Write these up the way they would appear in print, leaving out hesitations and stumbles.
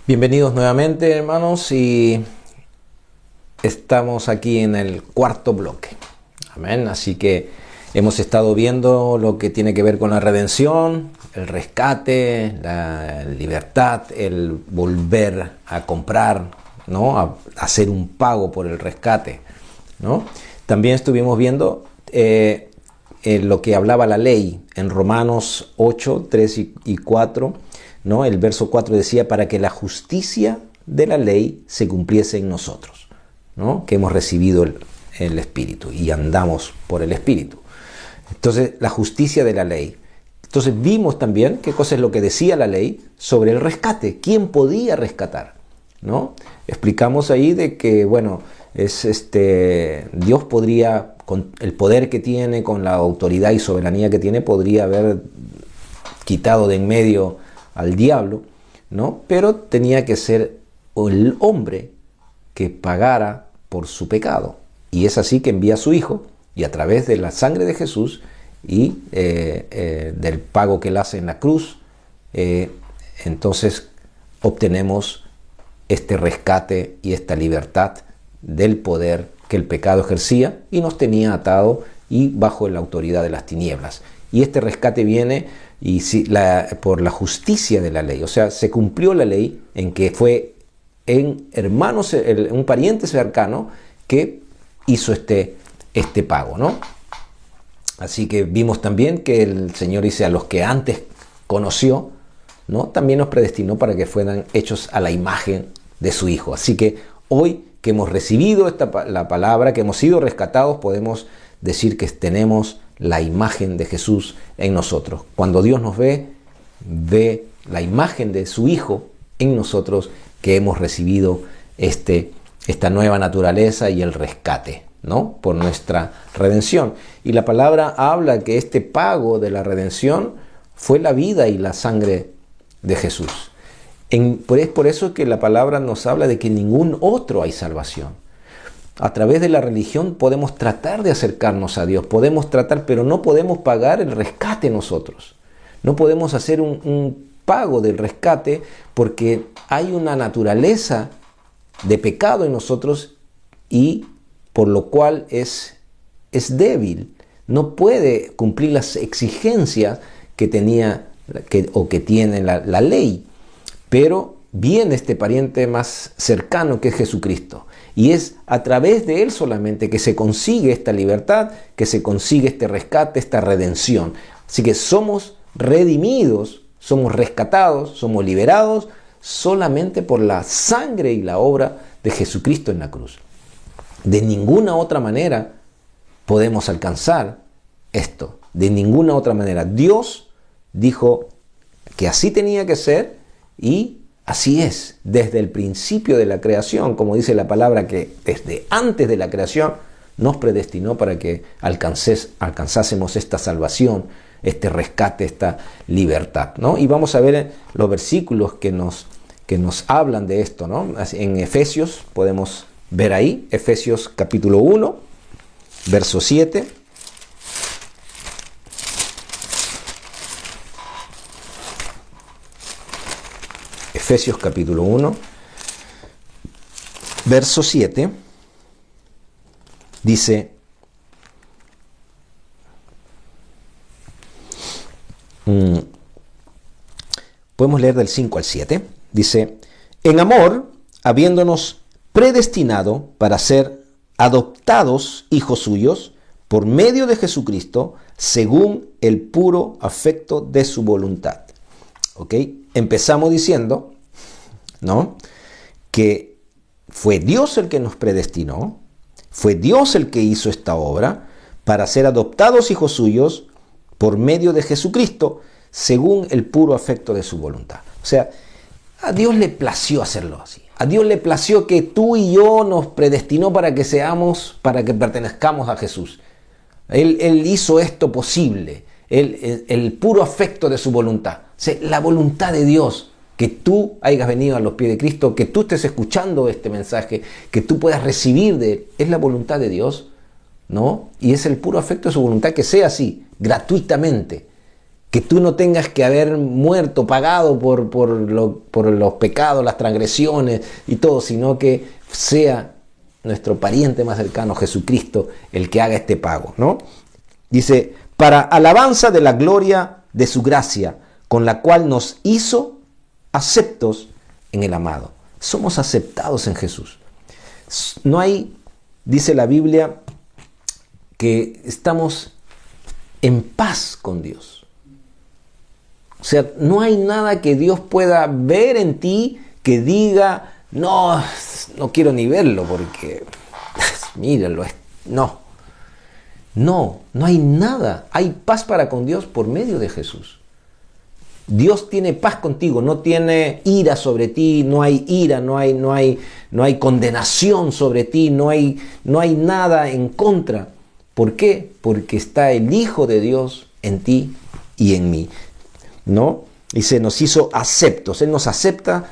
Bienvenidos nuevamente, hermanos, y estamos aquí en el cuarto bloque. Amén. Así que hemos estado viendo lo que tiene que ver con la redención, el rescate, la libertad, el volver a comprar, ¿no? A hacer un pago por el rescate, ¿no? También estuvimos viendo lo que hablaba la ley en Romanos 8, 3 y 4. ¿No? El verso 4 decía, para que la justicia de la ley se cumpliese en nosotros, ¿no? Que hemos recibido el Espíritu y andamos por el Espíritu. Entonces, la justicia de la ley. Entonces, vimos también qué cosa es lo que decía la ley sobre el rescate. ¿Quién podía rescatar? ¿No? Explicamos ahí de que, bueno, Dios podría, con el poder que tiene, con la autoridad y soberanía que tiene, podría haber quitado de en medio al diablo, ¿no? Pero tenía que ser el hombre que pagara por su pecado. Y es así que envía a su Hijo, y a través de la sangre de Jesús y del pago que él hace en la cruz, entonces obtenemos este rescate y esta libertad del poder que el pecado ejercía y nos tenía atado y bajo la autoridad de las tinieblas. Y este rescate viene por la justicia de la ley. O sea, se cumplió la ley en que fue un pariente cercano que hizo este pago, ¿no? Así que vimos también que el Señor dice, a los que antes conoció, ¿no? También nos predestinó para que fueran hechos a la imagen de su Hijo. Así que hoy que hemos recibido la palabra, que hemos sido rescatados, podemos decir que tenemos la imagen de Jesús en nosotros. Cuando Dios nos ve la imagen de su Hijo en nosotros, que hemos recibido esta nueva naturaleza y el rescate, ¿no? Por nuestra redención. Y la palabra habla que este pago de la redención fue la vida y la sangre de Jesús. Es por eso que la palabra nos habla de que en ningún otro hay salvación. A través de la religión podemos tratar de acercarnos a Dios, pero no podemos pagar el rescate nosotros. No podemos hacer un pago del rescate porque hay una naturaleza de pecado en nosotros y por lo cual es débil. No puede cumplir las exigencias que tenía que tiene la ley. Pero viene este pariente más cercano que es Jesucristo. Y es a través de Él solamente que se consigue esta libertad, que se consigue este rescate, esta redención. Así que somos redimidos, somos rescatados, somos liberados solamente por la sangre y la obra de Jesucristo en la cruz. De ninguna otra manera podemos alcanzar esto. De ninguna otra manera. Dios dijo que así tenía que ser y así es, desde el principio de la creación, como dice la palabra, que desde antes de la creación nos predestinó para que alcanzásemos esta salvación, este rescate, esta libertad, ¿no? Y vamos a ver los versículos que nos hablan de esto, ¿no? En Efesios podemos ver ahí, Efesios capítulo 1, verso 7. Efesios capítulo 1, verso 7, dice, podemos leer del 5 al 7, dice, en amor, habiéndonos predestinado para ser adoptados hijos suyos por medio de Jesucristo, según el puro afecto de su voluntad. ¿Ok? Empezamos diciendo, ¿no?, que fue Dios el que nos predestinó, fue Dios el que hizo esta obra para ser adoptados hijos suyos por medio de Jesucristo, según el puro afecto de su voluntad. O sea, a Dios le plació hacerlo así. A Dios le plació que tú y yo nos predestinó para que pertenezcamos a Jesús. Él hizo esto posible, el puro afecto de su voluntad. O sea, la voluntad de Dios, que tú hayas venido a los pies de Cristo, que tú estés escuchando este mensaje, que tú puedas recibir de Él, es la voluntad de Dios, ¿no? Y es el puro afecto de su voluntad que sea así, gratuitamente. que tú no tengas que haber muerto, pagado por los pecados, las transgresiones y todo, sino que sea nuestro pariente más cercano, Jesucristo, el que haga este pago, ¿no? Dice, para alabanza de la gloria de su gracia, con la cual nos hizo aceptos en el amado. Somos aceptados en Jesús. No hay, dice la Biblia, que estamos en paz con Dios. O sea, no hay nada que Dios pueda ver en ti que diga, no quiero ni verlo porque, míralo, no. No hay nada. Hay paz para con Dios por medio de Jesús. Dios tiene paz contigo, no tiene ira sobre ti, no hay ira, no hay condenación sobre ti, no hay nada en contra. ¿Por qué? Porque está el Hijo de Dios en ti y en mí, ¿no? Y se nos hizo aceptos. Él nos acepta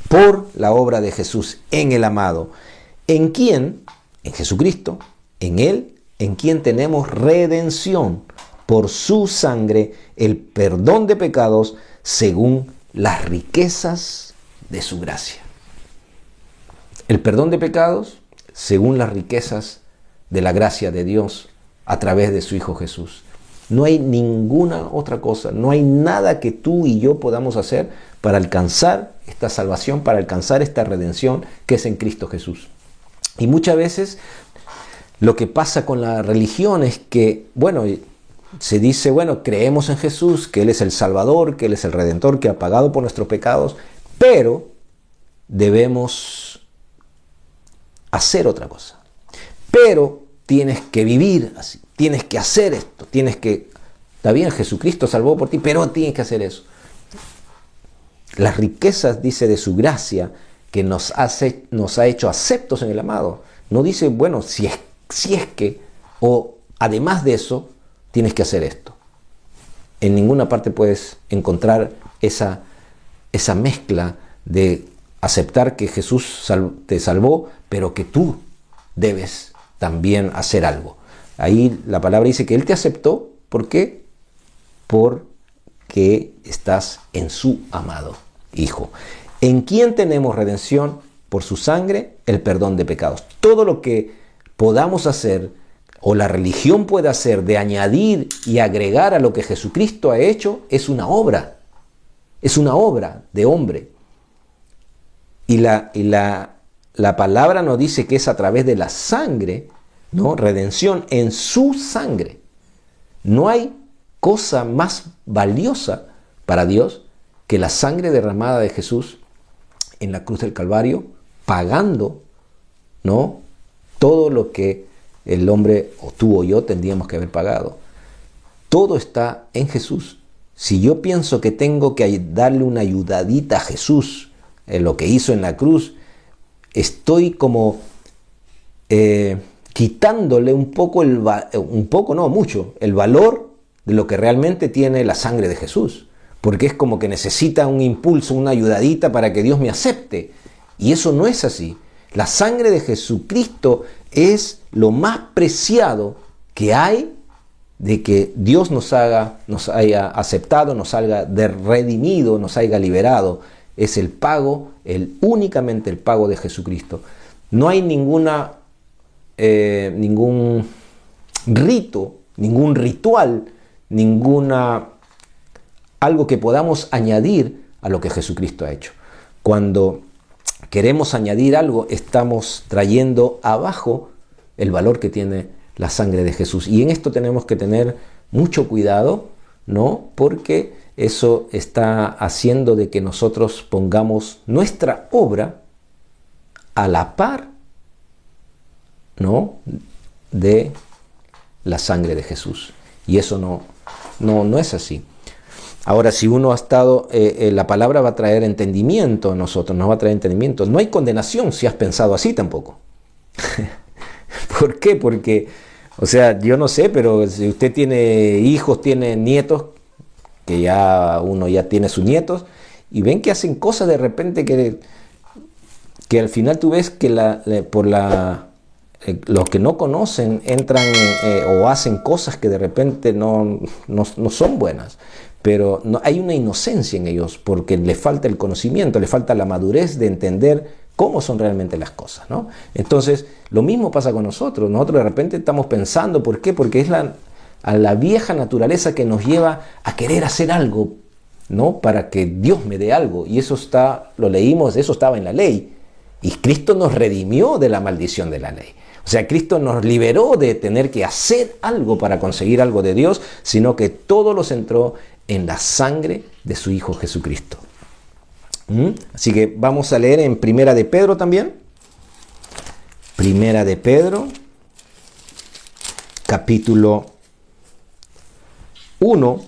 por la obra de Jesús en el amado. ¿En quién? En Jesucristo. En Él, en quien tenemos redención por su sangre, el perdón de pecados según las riquezas de su gracia. El perdón de pecados según las riquezas de la gracia de Dios a través de su Hijo Jesús. No hay ninguna otra cosa, no hay nada que tú y yo podamos hacer para alcanzar esta salvación, para alcanzar esta redención que es en Cristo Jesús. Y muchas veces lo que pasa con la religión es que, bueno, se dice, bueno, creemos en Jesús, que Él es el Salvador, que Él es el Redentor, que ha pagado por nuestros pecados, pero debemos hacer otra cosa. Pero tienes que vivir así, tienes que hacer esto, está bien, Jesucristo salvó por ti, pero tienes que hacer eso. Las riquezas, dice, de su gracia, que nos ha hecho aceptos en el amado. No dice, bueno, si es que, o además de eso, tienes que hacer esto. En ninguna parte puedes encontrar esa mezcla de aceptar que Jesús te salvó, pero que tú debes también hacer algo. Ahí la palabra dice que Él te aceptó. ¿Por qué? Porque estás en su amado Hijo. ¿En quién tenemos redención? Por su sangre, el perdón de pecados. Todo lo que podamos hacer o la religión puede hacer de añadir y agregar a lo que Jesucristo ha hecho es una obra. Es una obra de hombre. Y la palabra nos dice que es a través de la sangre, ¿no? Redención en su sangre. No hay cosa más valiosa para Dios que la sangre derramada de Jesús en la cruz del Calvario, pagando, ¿no?, todo lo que el hombre, o tú o yo, tendríamos que haber pagado. Todo está en Jesús. Si yo pienso que tengo que darle una ayudadita a Jesús en lo que hizo en la cruz, estoy como quitándole mucho, el valor de lo que realmente tiene la sangre de Jesús. Porque es como que necesita un impulso, una ayudadita para que Dios me acepte. Y eso no es así. La sangre de Jesucristo es lo más preciado que hay de que Dios nos haya aceptado, nos haya redimido, nos haya liberado. Es el pago, únicamente el pago de Jesucristo. No hay ningún rito, ningún ritual, algo que podamos añadir a lo que Jesucristo ha hecho. Cuando queremos añadir algo, estamos trayendo abajo el valor que tiene la sangre de Jesús. Y en esto tenemos que tener mucho cuidado, ¿no? Porque eso está haciendo de que nosotros pongamos nuestra obra a la par, ¿no?, de la sangre de Jesús. Y eso no es así. Ahora, si uno ha estado, la palabra va a traer entendimiento a nosotros, nos va a traer entendimiento. No hay condenación si has pensado así tampoco. ¿Por qué? Porque, o sea, yo no sé, pero si usted tiene hijos, tiene nietos, que ya uno ya tiene sus nietos, y ven que hacen cosas de repente que al final tú ves que los que no conocen entran o hacen cosas que de repente no son buenas. pero no, hay una inocencia en ellos porque les falta el conocimiento, les falta la madurez de entender cómo son realmente las cosas, ¿no? Entonces, lo mismo pasa con nosotros. Nosotros de repente estamos pensando, ¿por qué? Porque es a la vieja naturaleza que nos lleva a querer hacer algo, ¿no? Para que Dios me dé algo. Y eso lo leímos, eso estaba en la ley. Y Cristo nos redimió de la maldición de la ley. O sea, Cristo nos liberó de tener que hacer algo para conseguir algo de Dios, sino que todo lo centró en la sangre de su Hijo Jesucristo. Así que vamos a leer en Primera de Pedro también. Primera de Pedro, capítulo 1,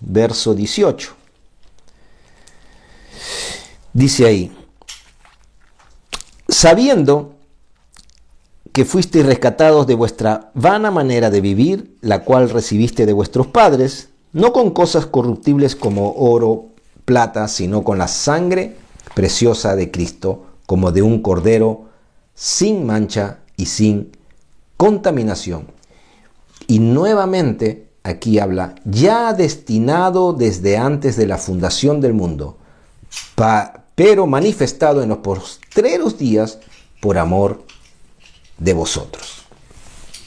verso 18. Dice ahí: sabiendo que fuisteis rescatados de vuestra vana manera de vivir, la cual recibiste de vuestros padres, no con cosas corruptibles como oro, plata, sino con la sangre preciosa de Cristo, como de un cordero sin mancha y sin contaminación. Y nuevamente aquí habla, ya destinado desde antes de la fundación del mundo, pero manifestado en los postreros días por amor de vosotros.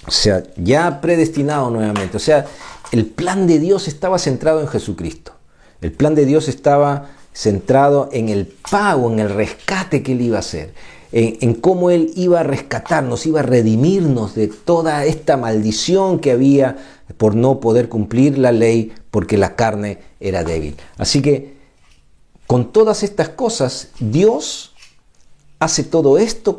O sea, ya predestinado nuevamente. O sea, el plan de Dios estaba centrado en Jesucristo. El plan de Dios estaba centrado en el pago, en el rescate que Él iba a hacer, en cómo Él iba a rescatarnos, iba a redimirnos de toda esta maldición que había por no poder cumplir la ley porque la carne era débil. Así que con todas estas cosas, Dios hace todo esto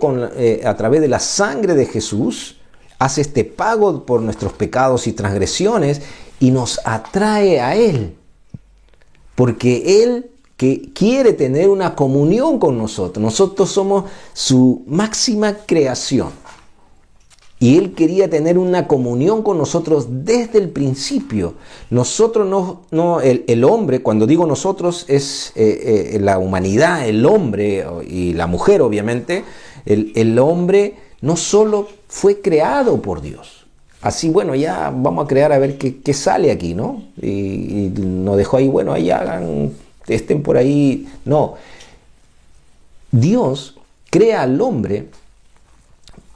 a través de la sangre de Jesús, hace este pago por nuestros pecados y transgresiones y nos atrae a Él. Porque Él que quiere tener una comunión con nosotros. Nosotros somos su máxima creación. Y Él quería tener una comunión con nosotros desde el principio. Nosotros el hombre, cuando digo nosotros, es la humanidad, el hombre y la mujer, obviamente. El hombre no solo fue creado por Dios. Así, bueno, ya vamos a crear a ver qué sale aquí, ¿no? Y nos dejó ahí, bueno, ahí estén por ahí. No. Dios crea al hombre,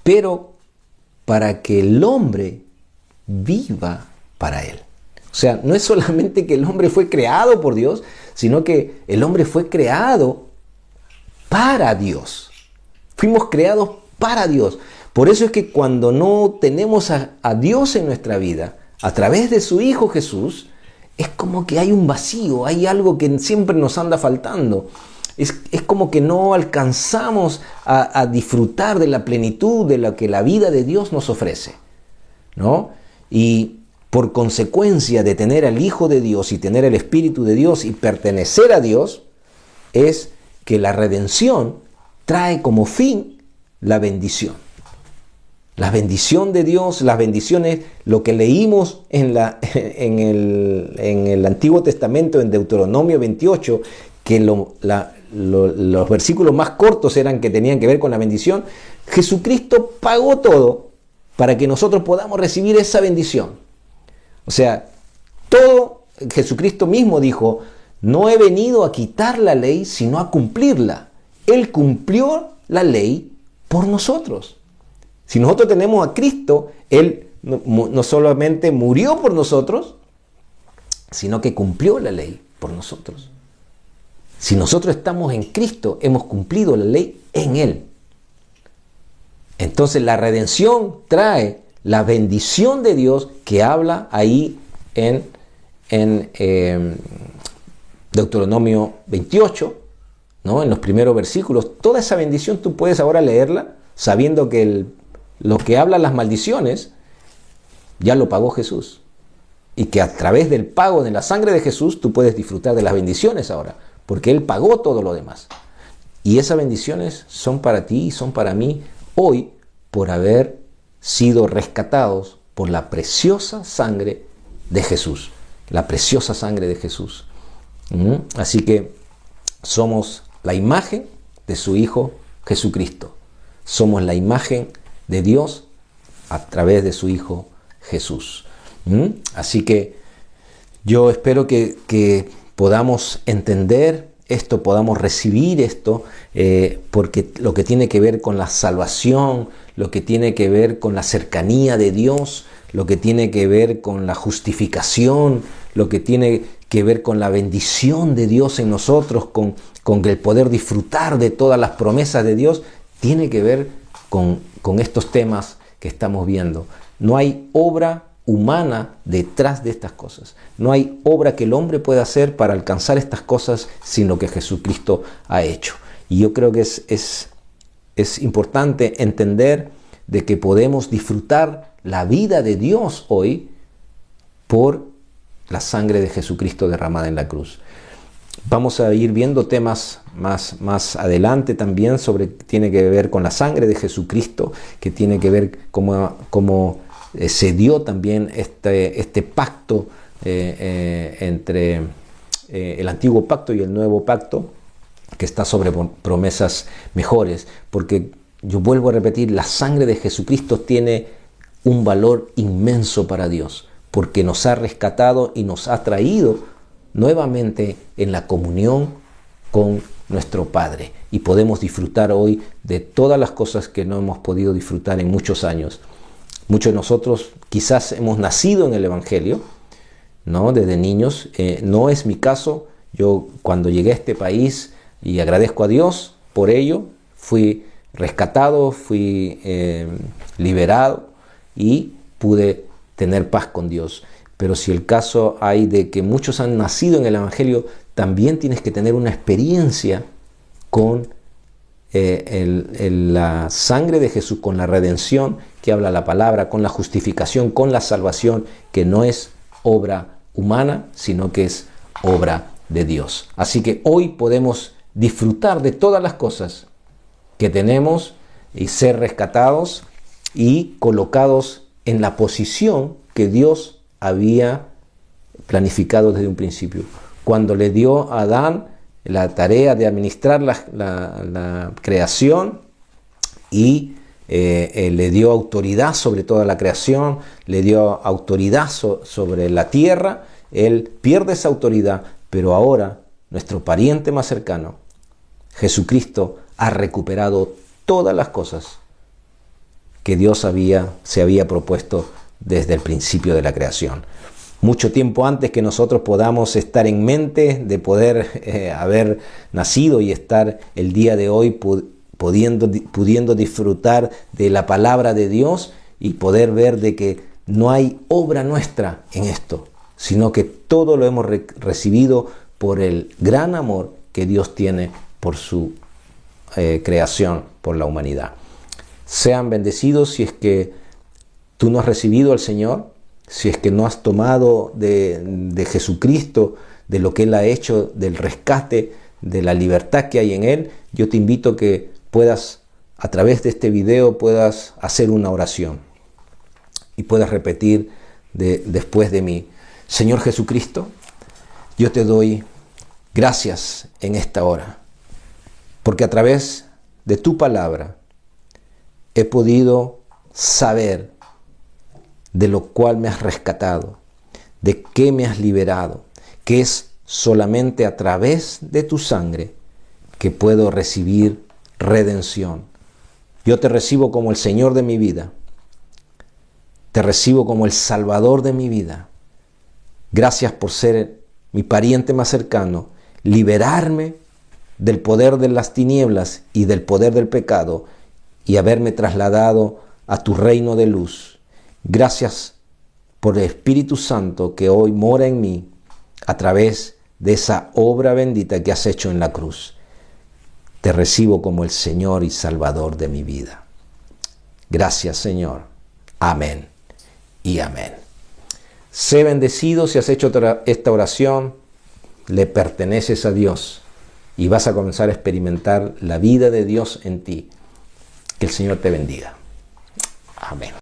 pero para que el hombre viva para Él. O sea, no es solamente que el hombre fue creado por Dios, sino que el hombre fue creado para Dios. Fuimos creados para Dios. Por eso es que cuando no tenemos a Dios en nuestra vida, a través de su Hijo Jesús, es como que hay un vacío, hay algo que siempre nos anda faltando. Es como que no alcanzamos a disfrutar de la plenitud de lo que la vida de Dios nos ofrece, ¿no? Y por consecuencia de tener al Hijo de Dios y tener el Espíritu de Dios y pertenecer a Dios, es que la redención trae como fin la bendición. La bendición de Dios, las bendiciones, lo que leímos en el Antiguo Testamento, en Deuteronomio 28, que los versículos más cortos eran que tenían que ver con la bendición. Jesucristo pagó todo para que nosotros podamos recibir esa bendición. O sea, todo, Jesucristo mismo dijo, no he venido a quitar la ley, sino a cumplirla. Él cumplió la ley por nosotros. Si nosotros tenemos a Cristo, Él no solamente murió por nosotros, sino que cumplió la ley por nosotros. Si nosotros estamos en Cristo, hemos cumplido la ley en Él. Entonces la redención trae la bendición de Dios que habla ahí en Deuteronomio 28, ¿no? En los primeros versículos. Toda esa bendición tú puedes ahora leerla sabiendo que lo que habla las maldiciones ya lo pagó Jesús. Y que a través del pago de la sangre de Jesús tú puedes disfrutar de las bendiciones ahora. Porque Él pagó todo lo demás. Y esas bendiciones son para ti y son para mí hoy por haber sido rescatados por la preciosa sangre de Jesús. La preciosa sangre de Jesús. Así que somos la imagen de su Hijo Jesucristo. Somos la imagen de Dios a través de su Hijo Jesús. Así que Yo espero que podamos entender esto, podamos recibir esto, porque lo que tiene que ver con la salvación, lo que tiene que ver con la cercanía de Dios, lo que tiene que ver con la justificación, lo que tiene que ver con la bendición de Dios en nosotros, con el poder disfrutar de todas las promesas de Dios, tiene que ver con estos temas que estamos viendo. No hay obra humana detrás de estas cosas. No hay obra que el hombre pueda hacer para alcanzar estas cosas sin lo que Jesucristo ha hecho. Y yo creo que es importante entender de que podemos disfrutar la vida de Dios hoy por la sangre de Jesucristo derramada en la cruz. Vamos a ir viendo temas más adelante también tiene que ver con la sangre de Jesucristo, que tiene que ver cómo se dio también este pacto entre el antiguo pacto y el nuevo pacto, que está sobre promesas mejores. Porque yo vuelvo a repetir, la sangre de Jesucristo tiene un valor inmenso para Dios, porque nos ha rescatado y nos ha traído nuevamente en la comunión con nuestro Padre. Y podemos disfrutar hoy de todas las cosas que no hemos podido disfrutar en muchos años. Muchos de nosotros quizás hemos nacido en el Evangelio, ¿no? Desde niños. No es mi caso. Yo cuando llegué a este país, y agradezco a Dios por ello, fui rescatado, fui liberado y pude tener paz con Dios. Pero si el caso hay de que muchos han nacido en el Evangelio, también tienes que tener una experiencia con la sangre de Jesús, con la redención que habla la palabra, con la justificación, con la salvación, que no es obra humana, sino que es obra de Dios. Así que hoy podemos disfrutar de todas las cosas que tenemos y ser rescatados y colocados en la posición que Dios había planificado desde un principio. Cuando le dio a Adán la tarea de administrar la creación y le dio autoridad sobre toda la creación, le dio autoridad sobre la tierra, él pierde esa autoridad, pero ahora nuestro pariente más cercano, Jesucristo, ha recuperado todas las cosas que Dios se había propuesto desde el principio de la creación. Mucho tiempo antes que nosotros podamos estar en mente de poder haber nacido y estar el día de hoy pudiendo disfrutar de la palabra de Dios y poder ver de que no hay obra nuestra en esto, sino que todo lo hemos recibido por el gran amor que Dios tiene por su creación, por la humanidad. Sean bendecidos si es que tú no has recibido al Señor, si es que no has tomado de Jesucristo, de lo que Él ha hecho, del rescate, de la libertad que hay en Él. Yo te invito que puedas, a través de este video, puedas hacer una oración y puedas repetir después de mí: Señor Jesucristo, yo te doy gracias en esta hora, porque a través de tu palabra he podido saber de lo cual me has rescatado, de qué me has liberado, que es solamente a través de tu sangre que puedo recibir redención. Yo te recibo como el Señor de mi vida, te recibo como el Salvador de mi vida. Gracias por ser mi pariente más cercano, liberarme del poder de las tinieblas y del poder del pecado y haberme trasladado a tu reino de luz. Gracias por el Espíritu Santo que hoy mora en mí a través de esa obra bendita que has hecho en la cruz. Te recibo como el Señor y Salvador de mi vida. Gracias, Señor. Amén y amén. Sé bendecido si has hecho esta oración. Le perteneces a Dios y vas a comenzar a experimentar la vida de Dios en ti. Que el Señor te bendiga. Amén.